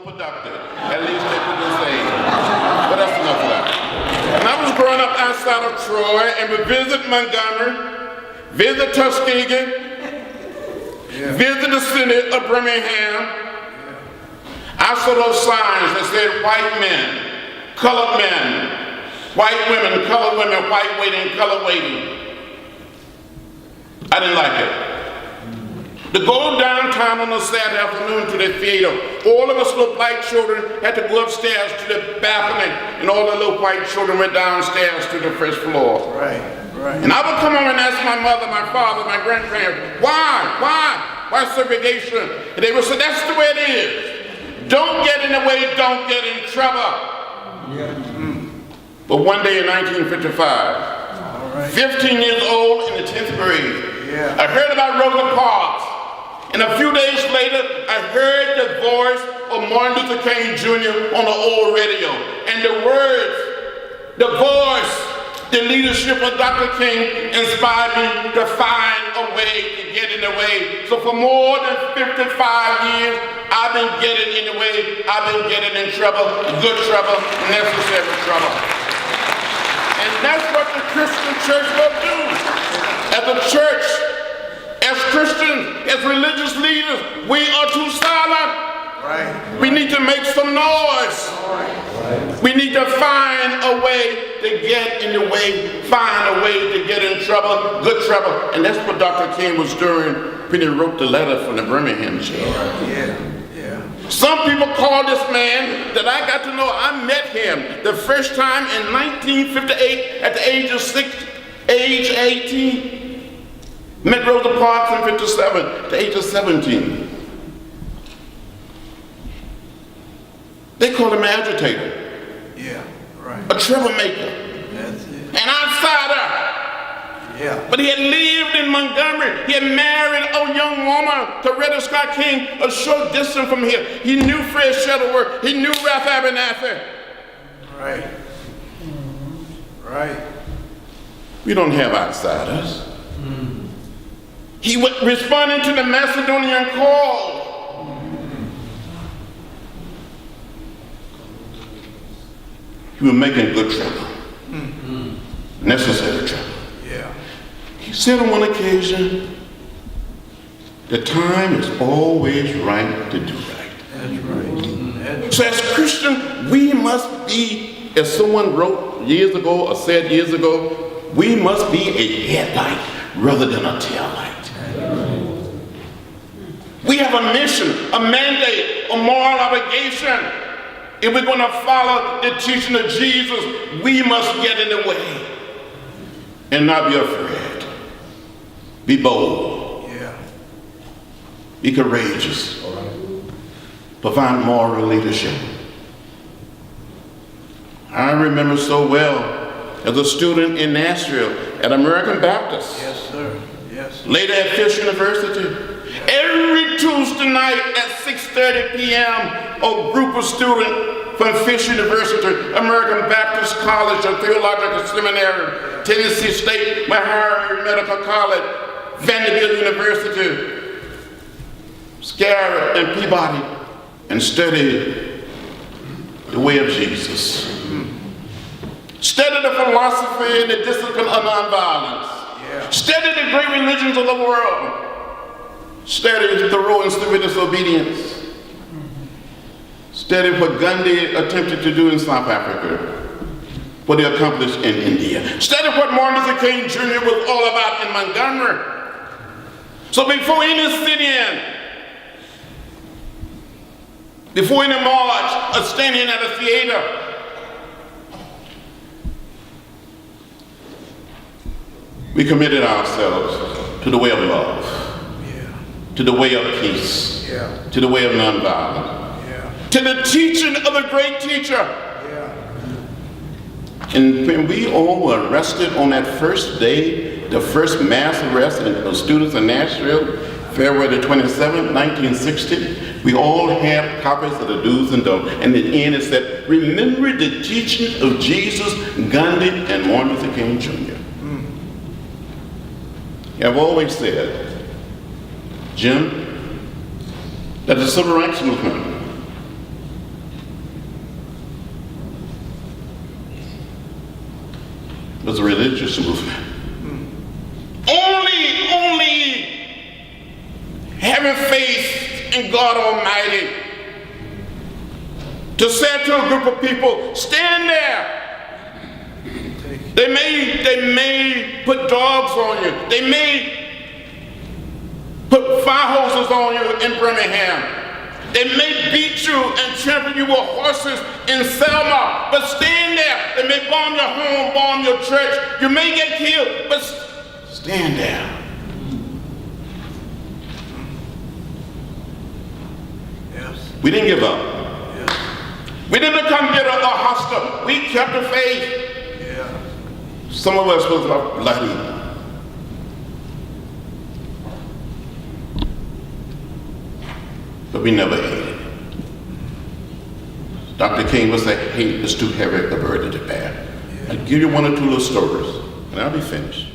productive. At least they could be saved. But that's enough of that. When I was growing up outside of Troy and would visit Montgomery, visit Tuskegee, visit the city of Birmingham, I saw those signs that said white men, colored men, white women, colored women, white waiting, colored waiting. I didn't like it. To go downtown on a Saturday afternoon to the theater, all of us little black children had to go upstairs to the balcony, and all the little white children went downstairs to the first floor. Right. And I would come home and ask my mother, my father, my grandparents, why segregation? And they would say, that's the way it is. Don't get in the way, don't get in trouble. But one day in 1955, 15 years old in the 10th grade, I heard about Rosa Parks. And a few days later, I heard the voice of Martin Luther King Jr. on the old radio. And the words, the voice, the leadership of Dr. King inspired me to find a way to get in the way. So for more than 55 years, I've been getting in the way. I've been getting in trouble, good trouble, necessary trouble. And that's what the Christian church will do. As a church, as Christians, as religious leaders, we are too silent. Right. We need to make some noise. Right. We need to find a way to get in the way, find a way to get in trouble, good trouble. And that's what Dr. King was doing when he wrote the letter from the Birmingham Jail. Some people call this man that I got to know, I met him the first time in 1958 at the age 18. Met Rosa Parks in 57 at the age of 17. They called him an agitator. A troublemaker. That's it. An outsider. But he had lived in Montgomery. He had married a young woman, Coretta Scott King, a short distance from here. He knew Fred Shuttleworth. He knew Ralph Abernathy. Right. We don't have outsiders. He was responding to the Macedonian call. He was making good trouble. Necessary trouble. He said on one occasion, the time is always right to do right. That's right. So as Christians, we must be, as someone wrote years ago or said years ago, we must be a headlight rather than a tail light. We have a mission, a mandate, a moral obligation. If we're going to follow the teaching of Jesus, we must get in the way and not be afraid. Be bold. Be courageous. Provide moral leadership. I remember so well as a student in Nashville at American Baptist. Yes, sir. Yes. Later at Fisk University. Every Tuesday night at 6:30 p.m., a group of students from Fisk University, American Baptist College, a theological seminary, Tennessee State, Mahara Medical College, Vanderbilt University, Scarra and Peabody, and studied the way of Jesus. Studied the philosophy and the discipline of nonviolence. Studied the great religions of the world. Studied Thoreau and civil disobedience. Studied what Gandhi attempted to do in South Africa, what he accomplished in India. Studied what Martin Luther King Jr. was all about in Montgomery. So before any sit-in, before any march, or standing at a theater, we committed ourselves to the way of love, to the way of peace, to the way of nonviolence, to the teaching of the great teacher. And when we all were arrested on that first day, the first mass arrest of students in Nashville, February 27, 1960, we all had copies of the do's and don'ts. And at the end it said, remember the teachings of Jesus, Gandhi, and Martin Luther King Jr. I've always said, Jim, that the civil rights movement was a religious movement. Only having faith in God Almighty to say to a group of people, stand there. They may put dogs on you. They may put fire hoses on you in Birmingham. They may beat you and trample you with horses in Selma, but stand there. They may bomb your home, bomb your church. You may get killed, but stand there. Yes. We didn't give up. Yes. We didn't become bitter or hostile. We kept the faith. Yeah. Some of us was bloody. But we never hated. Dr. King would say, hate is too heavy a burden to bear. I'll give you one or two little stories, and I'll be finished.